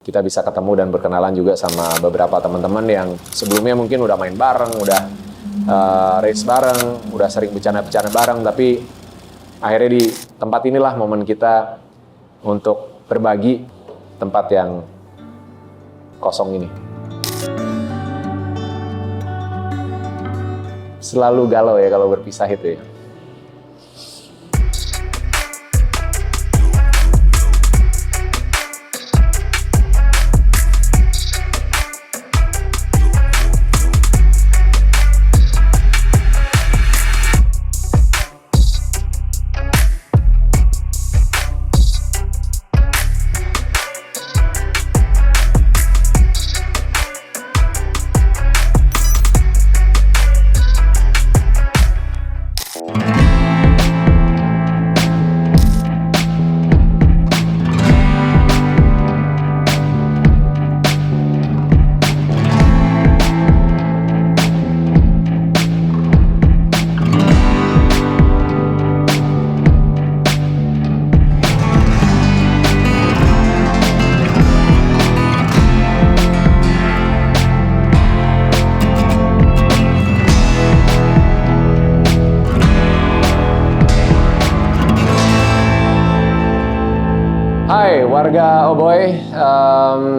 kita bisa ketemu dan berkenalan juga sama beberapa teman-teman yang sebelumnya mungkin udah main bareng, udah race bareng, udah sering bercanda-bercanda bareng, tapi akhirnya di tempat inilah momen kita untuk berbagi tempat yang kosong ini. Selalu galau ya kalau berpisah itu ya. Hai warga Oboy,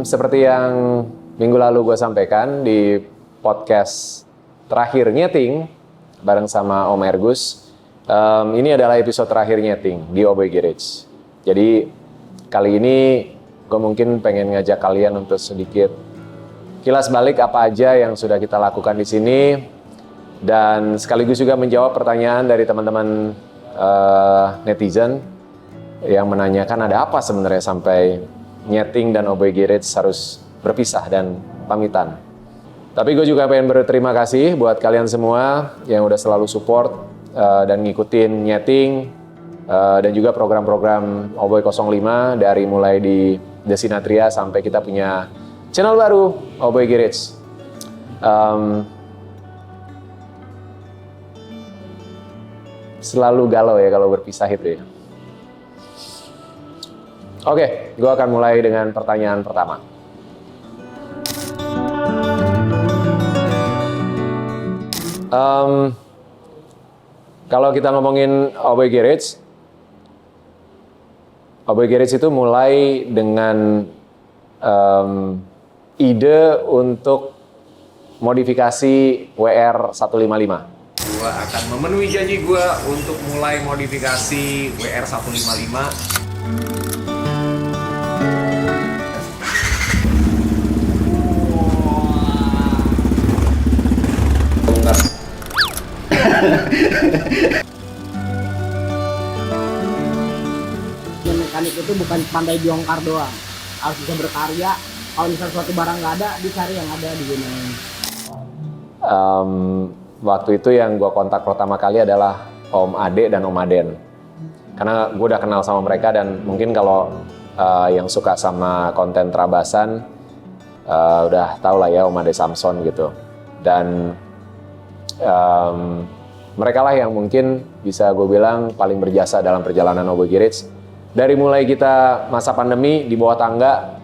seperti yang minggu lalu gue sampaikan di podcast terakhir Nyeting bareng sama Om Ergus, ini adalah episode terakhir Nyeting di Oboy Garage. Jadi kali ini gue mungkin pengen ngajak kalian untuk sedikit kilas balik apa aja yang sudah kita lakukan di sini dan sekaligus juga menjawab pertanyaan dari teman-teman netizen yang menanyakan ada apa sebenarnya sampai Nyeting dan Oboy Garage harus berpisah dan pamitan. Tapi gue juga pengen berterima kasih buat kalian semua yang udah selalu support dan ngikutin Nyeting dan juga program-program Oboy 05 dari mulai di Desinatria sampai kita punya channel baru Oboy Garage. Selalu galau ya kalau berpisah itu ya. Oke, gue akan mulai dengan pertanyaan pertama. Kalau kita ngomongin Oboy Garage itu mulai dengan ide untuk modifikasi WR155. Gue akan memenuhi janji gue untuk mulai modifikasi WR155. Mekanik itu bukan pandai jongkar doang, harus bisa berkarya. Kalau misalnya suatu barang nggak ada, dicari yang ada digunain. Waktu itu yang gue kontak pertama kali adalah Om Ade dan Om Aden. Karena gue udah kenal sama mereka dan mungkin kalau yang suka sama konten Trabasan udah tau lah ya Om Ade Samson gitu. Dan mereka lah yang mungkin bisa gue bilang paling berjasa dalam perjalanan Oboy Garage. Dari mulai kita masa pandemi di bawah tangga,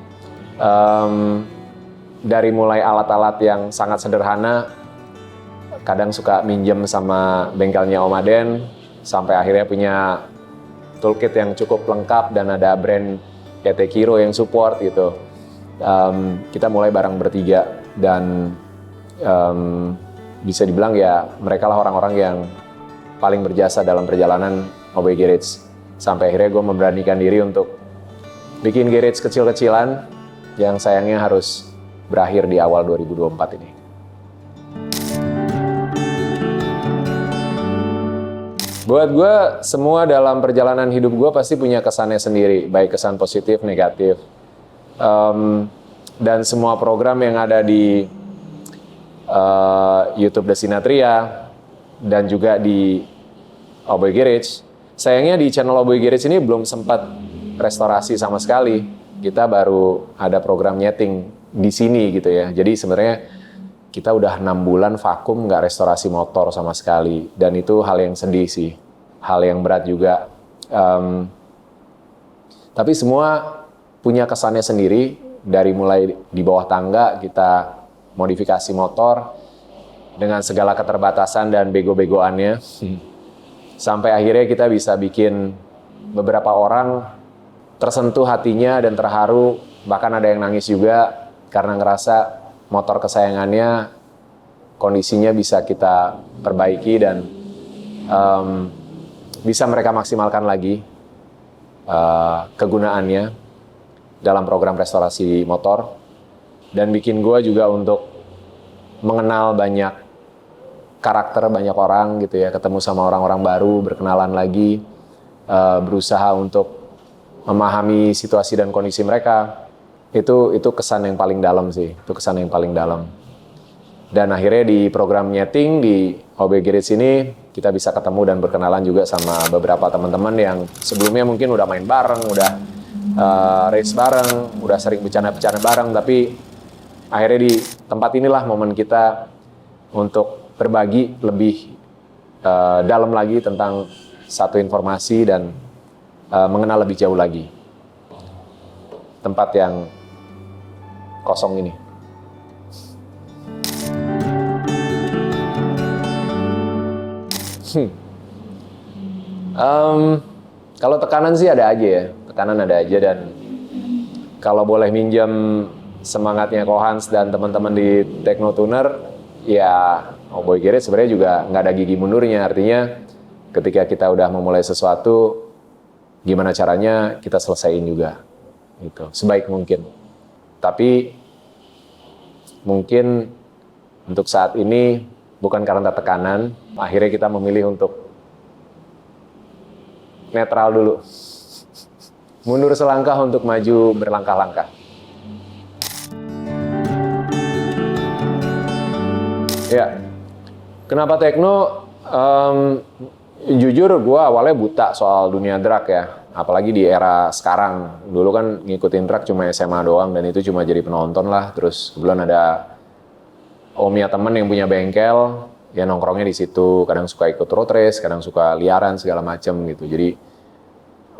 dari mulai alat-alat yang sangat sederhana, kadang suka minjem sama bengkelnya Om Aden, sampai akhirnya punya toolkit yang cukup lengkap dan ada brand PT Kiro yang support gitu. Kita mulai bareng bertiga dan bisa dibilang ya mereka lah orang-orang yang paling berjasa dalam perjalanan Oboy Garage. Sampai akhirnya gue memberanikan diri untuk bikin garage kecil-kecilan yang sayangnya harus berakhir di awal 2024 ini. Buat gue, semua dalam perjalanan hidup gue pasti punya kesannya sendiri, baik kesan positif, negatif. Dan semua program yang ada di YouTube Desinatria dan juga di Oboy Garage, sayangnya di channel Oboy Garage ini belum sempat restorasi sama sekali. Kita baru ada program Nyeting di sini gitu ya. Jadi sebenarnya kita udah 6 bulan vakum nggak restorasi motor sama sekali. Dan itu hal yang sedih sih. Hal yang berat juga. Tapi semua punya kesannya sendiri dari mulai di bawah tangga kita modifikasi motor dengan segala keterbatasan dan bego-begoannya, sampai akhirnya kita bisa bikin beberapa orang tersentuh hatinya dan terharu, bahkan ada yang nangis juga karena ngerasa motor kesayangannya kondisinya bisa kita perbaiki dan bisa mereka maksimalkan lagi kegunaannya dalam program restorasi motor, dan bikin gue juga untuk mengenal banyak karakter, banyak orang gitu ya, ketemu sama orang-orang baru, berkenalan lagi, berusaha untuk memahami situasi dan kondisi mereka. Itu kesan yang paling dalam sih, itu kesan yang paling dalam. Dan akhirnya di program nyeting di OB Garage ini kita bisa ketemu dan berkenalan juga sama beberapa teman-teman yang sebelumnya mungkin udah main bareng, udah race bareng, udah sering bercanda-bercanda bareng, tapi akhirnya di tempat inilah momen kita untuk berbagi lebih dalam lagi tentang satu informasi dan mengenal lebih jauh lagi tempat yang kosong ini. Kalau tekanan sih ada aja ya, tekanan ada aja, dan kalau boleh minjem semangatnya Kohans dan teman-teman di Teknotuner, ya Oboy Garage sebenarnya juga nggak ada gigi mundurnya. Artinya ketika kita udah memulai sesuatu, gimana caranya kita selesaiin juga, gitu, sebaik mungkin. Tapi mungkin untuk saat ini bukan karena tekanan, akhirnya kita memilih untuk netral dulu, mundur selangkah untuk maju berlangkah-langkah. Ya, kenapa tekno? Jujur gue awalnya buta soal dunia drag ya, apalagi di era sekarang. Dulu kan ngikutin drag cuma SMA doang, dan itu cuma jadi penonton lah. Terus kebetulan ada omnya temen yang punya bengkel, ya nongkrongnya di situ. Kadang suka ikut road race, kadang suka liaran segala macem gitu. Jadi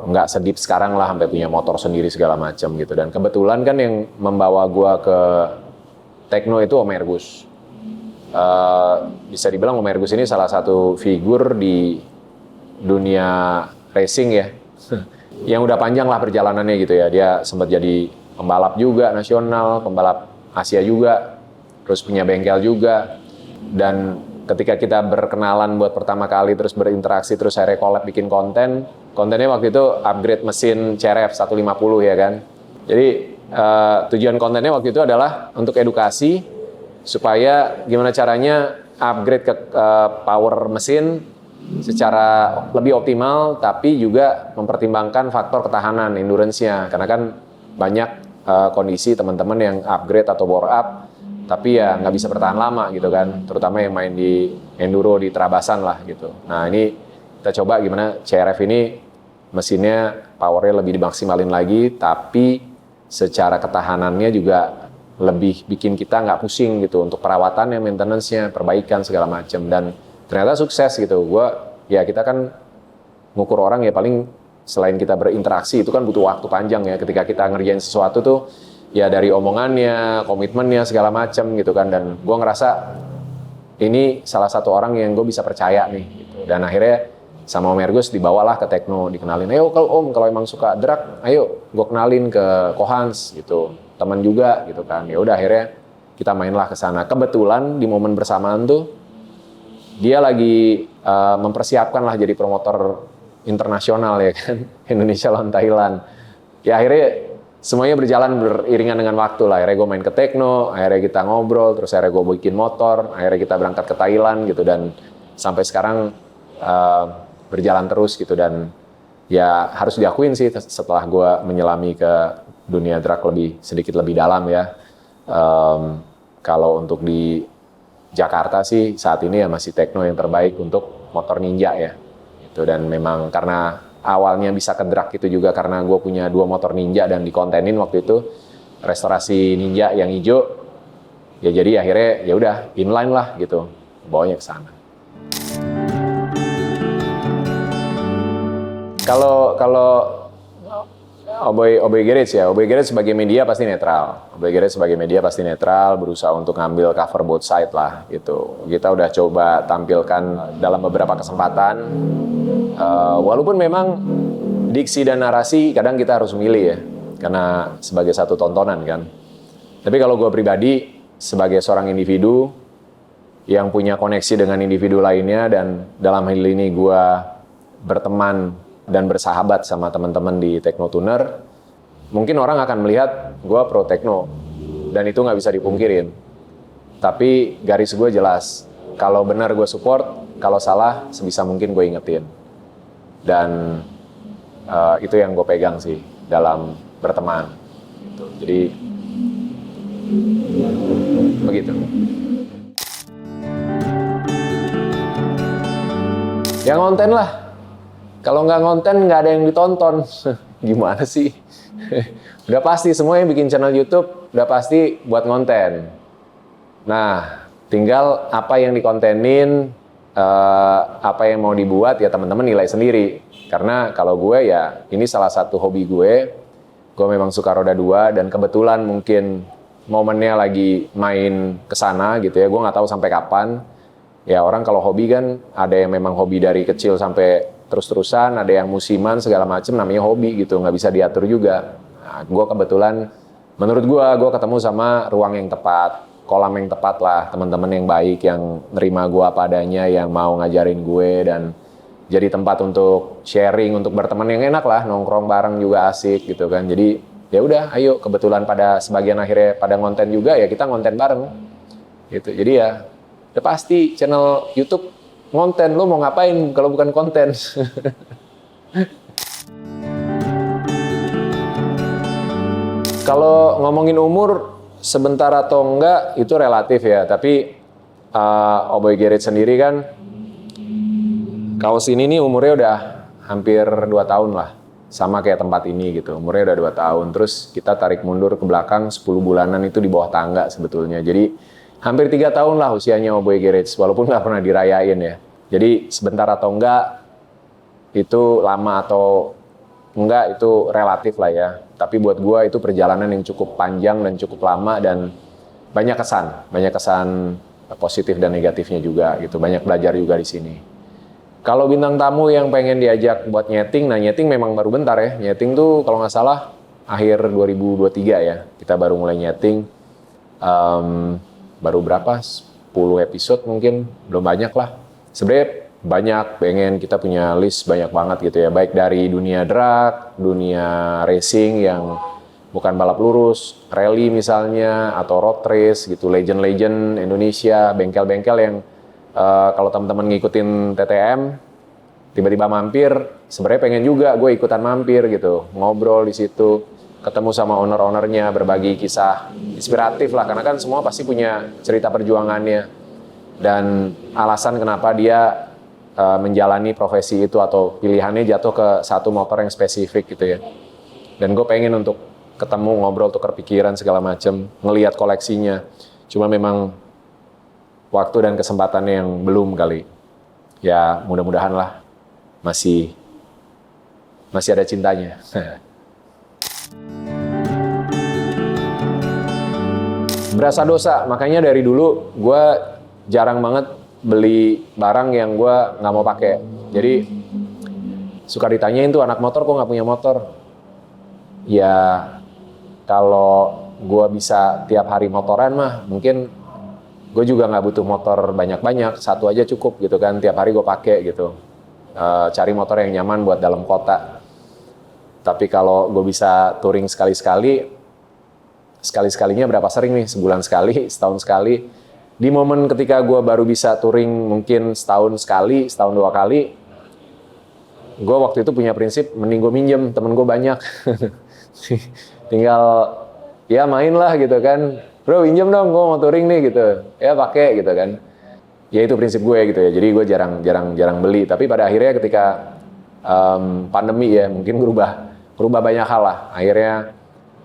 nggak sedip sekarang lah sampai punya motor sendiri segala macem gitu. Dan kebetulan kan yang membawa gue ke tekno itu Om Ergus. Bisa dibilang Om Ergus ini salah satu figur di dunia racing ya, yang udah panjang lah perjalanannya gitu ya. Dia sempat jadi pembalap juga nasional, pembalap Asia juga, terus punya bengkel juga. Dan ketika kita berkenalan buat pertama kali, terus berinteraksi, terus saya collab bikin kontennya waktu itu upgrade mesin CRF 150 ya kan. Jadi tujuan kontennya waktu itu adalah untuk edukasi, supaya gimana caranya upgrade ke power mesin secara lebih optimal, tapi juga mempertimbangkan faktor ketahanan, endurance-nya. Karena kan banyak kondisi teman-teman yang upgrade atau bore up, tapi ya nggak bisa bertahan lama gitu kan, terutama yang main di enduro, di terabasan lah gitu. Nah ini kita coba gimana CRF ini mesinnya powernya lebih dimaksimalin lagi, tapi secara ketahanannya juga lebih bikin kita nggak pusing gitu untuk perawatannya, maintenance-nya, perbaikan segala macam. Dan ternyata sukses gitu. Kita kan ngukur orang ya paling selain kita berinteraksi itu kan butuh waktu panjang ya. Ketika kita ngerjain sesuatu tuh ya dari omongannya, komitmennya segala macam gitu kan. Dan gue ngerasa ini salah satu orang yang gue bisa percaya nih gitu. Dan akhirnya sama Om Ergus dibawalah ke tekno, dikenalin. Ayo kalau emang suka drag, ayo gue kenalin ke Kohans gitu. Teman juga gitu kan. Ya udah akhirnya kita mainlah ke sana. Kebetulan di momen bersamaan tuh dia lagi mempersiapkan lah jadi promotor internasional ya kan, Indonesia lawan Thailand. Ya akhirnya semuanya berjalan beriringan dengan waktu lah. Akhirnya gue main ke tekno, akhirnya kita ngobrol, terus akhirnya gue bikin motor, akhirnya kita berangkat ke Thailand gitu, dan sampai sekarang berjalan terus gitu. Dan ya harus diakuin sih setelah gue menyelami ke dunia drag sedikit lebih dalam ya. Kalau untuk di Jakarta sih saat ini ya masih tekno yang terbaik untuk motor ninja ya. Itu, dan memang karena awalnya bisa ke drag itu juga karena gue punya 2 motor ninja dan dikontenin waktu itu restorasi ninja yang hijau. Ya jadi akhirnya ya udah inline lah gitu, bawanya ke sana. Kalau Oboy Garage ya. Oboy Garage sebagai media pasti netral. Oboy Garage sebagai media pasti netral, berusaha untuk ngambil cover both side lah gitu. Kita udah coba tampilkan dalam beberapa kesempatan. Walaupun memang diksi dan narasi kadang kita harus memilih ya, karena sebagai satu tontonan kan. Tapi kalau gue pribadi sebagai seorang individu yang punya koneksi dengan individu lainnya, dan dalam hal ini gue berteman dan bersahabat sama teman-teman di Teknotuner, mungkin orang akan melihat gue pro tekno, dan itu nggak bisa dipungkirin. Tapi garis gue jelas, kalau benar gue support, kalau salah sebisa mungkin gue ingetin. Dan itu yang gue pegang sih dalam berteman. Jadi begitu. Ya ngonten lah. Kalau nggak ngonten, nggak ada yang ditonton. Gimana sih? Udah pasti semua yang bikin channel YouTube, udah pasti buat ngonten. Nah, tinggal apa yang dikontenin, apa yang mau dibuat, ya teman-teman nilai sendiri. Karena kalau gue ya, ini salah satu hobi gue. Gue memang suka roda 2, dan kebetulan mungkin momennya lagi main ke sana gitu ya. Gue nggak tahu sampai kapan. Ya orang kalau hobi kan, ada yang memang hobi dari kecil sampai terus-terusan, ada yang musiman segala macam, namanya hobi gitu, nggak bisa diatur juga. Nah, gue kebetulan, menurut gue ketemu sama ruang yang tepat, kolam yang tepat lah, teman-teman yang baik, yang nerima gue apa adanya, yang mau ngajarin gue, dan jadi tempat untuk sharing, untuk berteman yang enak lah, nongkrong bareng juga asik gitu kan. Jadi ya udah, ayo, kebetulan pada sebagian akhirnya pada ngonten juga, ya kita ngonten bareng gitu. Jadi ya udah pasti channel YouTube ngonten, lo mau ngapain kalau bukan konten? Kalau ngomongin umur, sebentar atau enggak, itu relatif ya. Tapi Oboy Garage sendiri kan, kaos ini nih umurnya udah hampir 2 tahun lah. Sama kayak tempat ini gitu, umurnya udah 2 tahun. Terus kita tarik mundur ke belakang, 10 bulanan itu di bawah tangga sebetulnya. Jadi hampir 3 tahun lah usianya Oboy Garage, walaupun nggak pernah dirayain ya. Jadi sebentar atau enggak, itu lama atau enggak, itu relatif lah ya. Tapi buat gue itu perjalanan yang cukup panjang dan cukup lama, dan banyak kesan positif dan negatifnya juga gitu. Banyak belajar juga di sini. Kalau bintang tamu yang pengen diajak buat nyeting, nah nyeting memang baru bentar ya. Nyeting tuh kalau nggak salah akhir 2023 ya, kita baru mulai nyeting. Baru berapa? 10 episode mungkin, belum banyak lah. Sebenarnya banyak, pengen kita punya list banyak banget gitu ya. Baik dari dunia drag, dunia racing yang bukan balap lurus, rally misalnya, atau road race gitu, legend-legend Indonesia, bengkel-bengkel yang kalau teman-teman ngikutin TTM, tiba-tiba mampir, sebenarnya pengen juga gue ikutan mampir gitu, ngobrol di situ, ketemu sama owner-ownernya, berbagi kisah inspiratif lah, karena kan semua pasti punya cerita perjuangannya dan alasan kenapa dia menjalani profesi itu atau pilihannya jatuh ke satu motor yang spesifik gitu ya. Dan gue pengen untuk ketemu, ngobrol, tukar pikiran segala macem, ngelihat koleksinya. Cuma memang waktu dan kesempatannya yang belum kali. Ya mudah-mudahan lah masih ada cintanya. Berasa dosa, makanya dari dulu gue jarang banget beli barang yang gue nggak mau pakai. Jadi suka ditanyain tuh, anak motor kok nggak punya motor? Ya kalau gue bisa tiap hari motoran mah mungkin gue juga nggak butuh motor banyak-banyak, satu aja cukup gitu kan, tiap hari gue pakai gitu. Cari motor yang nyaman buat dalam kota. Tapi kalau gue bisa touring sekali-sekalinya berapa sering nih? Sebulan sekali, setahun sekali. Di momen ketika gue baru bisa touring mungkin setahun sekali, setahun 2 kali, gue waktu itu punya prinsip, mending gue minjem, temen gue banyak. Tinggal ya main lah gitu kan. Bro pinjem dong, gue mau touring nih gitu. Ya pakai gitu kan. Ya itu prinsip gue gitu ya. Jadi gue jarang beli. Tapi pada akhirnya ketika pandemi ya, mungkin berubah banyak hal lah. Akhirnya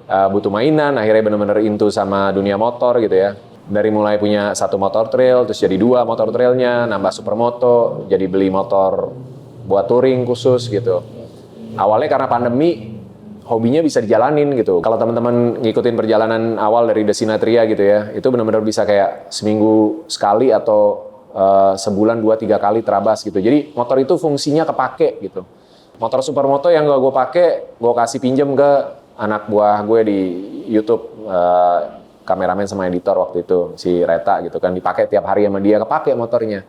butuh mainan, akhirnya benar-benar into sama dunia motor gitu ya. Dari mulai punya 1 motor trail, terus jadi 2 motor trailnya, nambah supermoto, jadi beli motor buat touring khusus gitu. Awalnya karena pandemi, hobinya bisa dijalanin gitu. Kalau teman-teman ngikutin perjalanan awal dari Desinatria gitu ya, itu benar-benar bisa kayak seminggu sekali atau sebulan 2-3 kali terabas gitu. Jadi motor itu fungsinya kepake gitu. Motor supermoto yang gak gue pakai, gue kasih pinjem ke anak buah gue di YouTube, kameramen sama editor waktu itu, si Reta gitu kan, dipakai tiap hari sama dia, kepake motornya.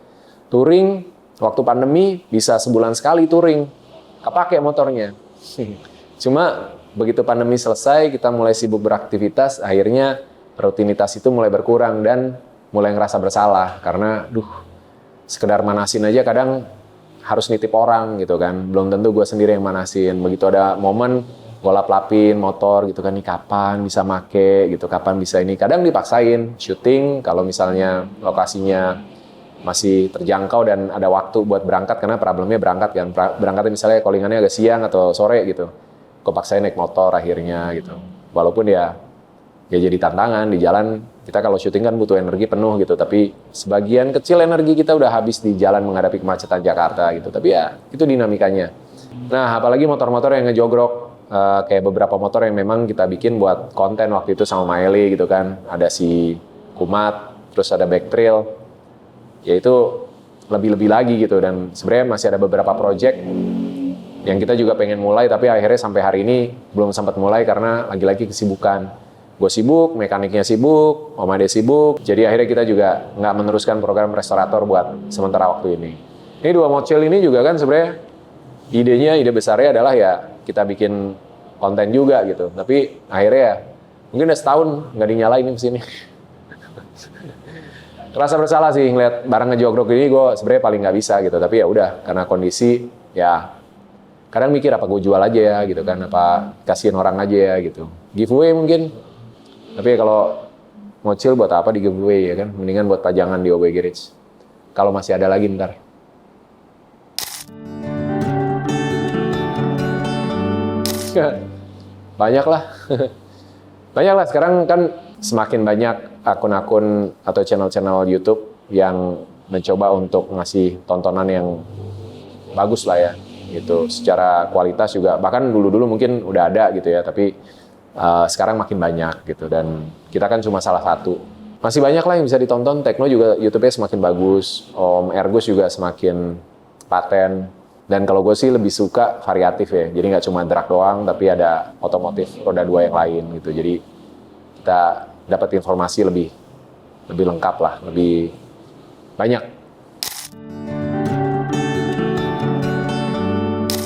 Touring, waktu pandemi bisa sebulan sekali touring, kepake motornya. Cuma begitu pandemi selesai, kita mulai sibuk beraktivitas, akhirnya rutinitas itu mulai berkurang dan mulai ngerasa bersalah karena, sekedar manasin aja kadang harus nitip orang gitu kan, belum tentu gue sendiri yang manasin. Begitu ada momen gue lap-lapin motor gitu kan, nih kapan bisa make gitu, kapan bisa ini. Kadang dipaksain syuting kalau misalnya lokasinya masih terjangkau dan ada waktu buat berangkat, karena problemnya berangkat kan, berangkatnya misalnya callingannya agak siang atau sore gitu, gue paksain naik motor akhirnya gitu. Walaupun ya jadi tantangan di jalan. Kita kalau syuting kan butuh energi penuh gitu, tapi sebagian kecil energi kita udah habis di jalan menghadapi kemacetan Jakarta gitu. Tapi ya itu dinamikanya. Nah, apalagi motor-motor yang ngejogrok, kayak beberapa motor yang memang kita bikin buat konten waktu itu sama Maeli gitu kan. Ada si Kumat, terus ada Backtrail. Ya itu lebih-lebih lagi gitu, dan sebenarnya masih ada beberapa project yang kita juga pengen mulai, tapi akhirnya sampai hari ini belum sempat mulai karena lagi-lagi kesibukan. Gue sibuk, mekaniknya sibuk, Om Ade sibuk, jadi akhirnya kita juga nggak meneruskan program restorator buat sementara waktu ini. Ini 2 mocil ini juga kan sebenarnya ide besarnya adalah ya kita bikin konten juga gitu, tapi akhirnya ya mungkin udah setahun nggak dinyalain mesin ini. Rasa bersalah sih ngeliat barang ngejogrok ini, gue sebenarnya paling nggak bisa gitu, tapi ya udah karena kondisi ya kadang mikir apa gue jual aja ya gitu kan, apa kasihin orang aja ya gitu, giveaway mungkin. Tapi kalau mocil buat apa di giveaway ya kan, mendingan buat pajangan di OB Garage kalau masih ada lagi ntar. Banyak lah sekarang kan semakin banyak akun-akun atau channel-channel YouTube yang mencoba untuk ngasih tontonan yang bagus lah ya gitu, secara kualitas juga. Bahkan dulu-dulu mungkin udah ada gitu ya, tapi sekarang makin banyak gitu, dan kita kan cuma salah satu. Masih banyak lah yang bisa ditonton. Tekno juga YouTube-nya semakin bagus, Om Ergus juga semakin paten. Dan kalau gue sih lebih suka variatif ya, jadi nggak cuma drag doang, tapi ada otomotif roda 2 yang lain gitu. Jadi kita dapat informasi lebih lengkap lah, lebih banyak.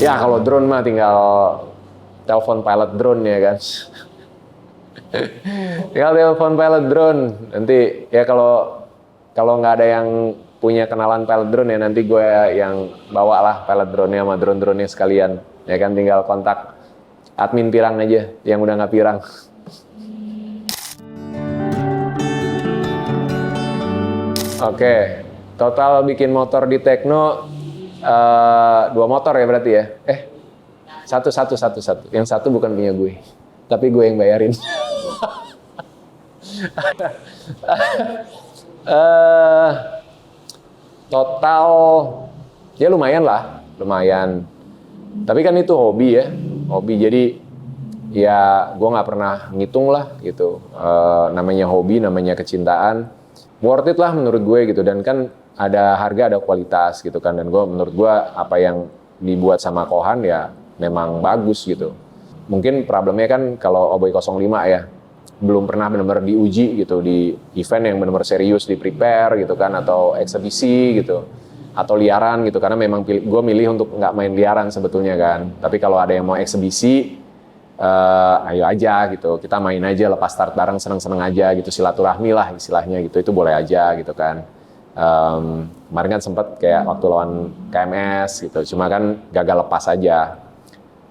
Ya kalau drone mah tinggal telepon pilot drone ya kan. Tinggal telepon pilot drone. Nanti ya kalau nggak ada yang punya kenalan pilot drone ya, nanti gue yang bawa lah pilot drone-nya sama drone-drone-nya sekalian. Ya kan, tinggal kontak admin Pirang aja yang udah nggak Pirang. Oke, total bikin motor di Tekno 2 motor ya berarti ya? Satu. Yang satu bukan punya gue, tapi gue yang bayarin. Total ya lumayan. Tapi kan itu hobi ya, jadi ya gue nggak pernah ngitung lah gitu. Namanya hobi, namanya kecintaan, worth it lah menurut gue gitu. Dan kan ada harga, ada kualitas gitu kan. Dan menurut gue apa yang dibuat sama Kohan ya memang bagus gitu. Mungkin problemnya kan kalau Oboy 05 ya belum pernah benar-benar diuji gitu di event yang benar-benar serius, di prepare gitu kan, atau eksebisi gitu, atau liaran gitu. Karena memang gue milih untuk nggak main liaran sebetulnya kan. Tapi kalau ada yang mau eksebisi, ayo aja gitu, kita main aja, lepas start bareng, seneng-seneng aja gitu, silaturahmi lah istilahnya gitu, itu boleh aja gitu kan. Kemarin kan sempet kayak waktu lawan KMS gitu, cuma kan gagal lepas aja.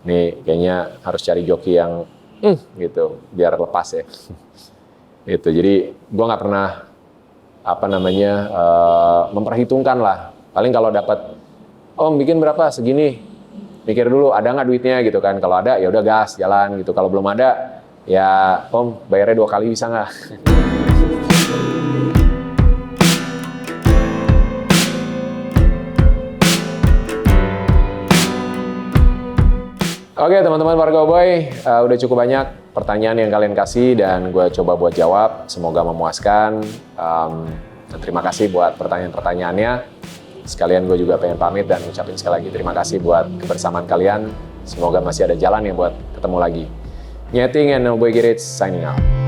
Nih kayaknya harus cari joki yang gitu biar lepas ya. Itu jadi gue nggak pernah memperhitungkan lah. Paling kalau dapat bikin berapa segini, mikir dulu ada nggak duitnya gitu kan. Kalau ada ya udah gas jalan gitu. Kalau belum ada ya bayarnya 2 kali bisa nggak? Oke teman-teman warga Oboy, udah cukup banyak pertanyaan yang kalian kasih dan gue coba buat jawab. Semoga memuaskan. Dan terima kasih buat pertanyaan-pertanyaannya. Sekalian gue juga pengen pamit dan ucapin sekali lagi terima kasih buat kebersamaan kalian. Semoga masih ada jalan ya buat ketemu lagi. Nyeting and Oboy Girit signing out.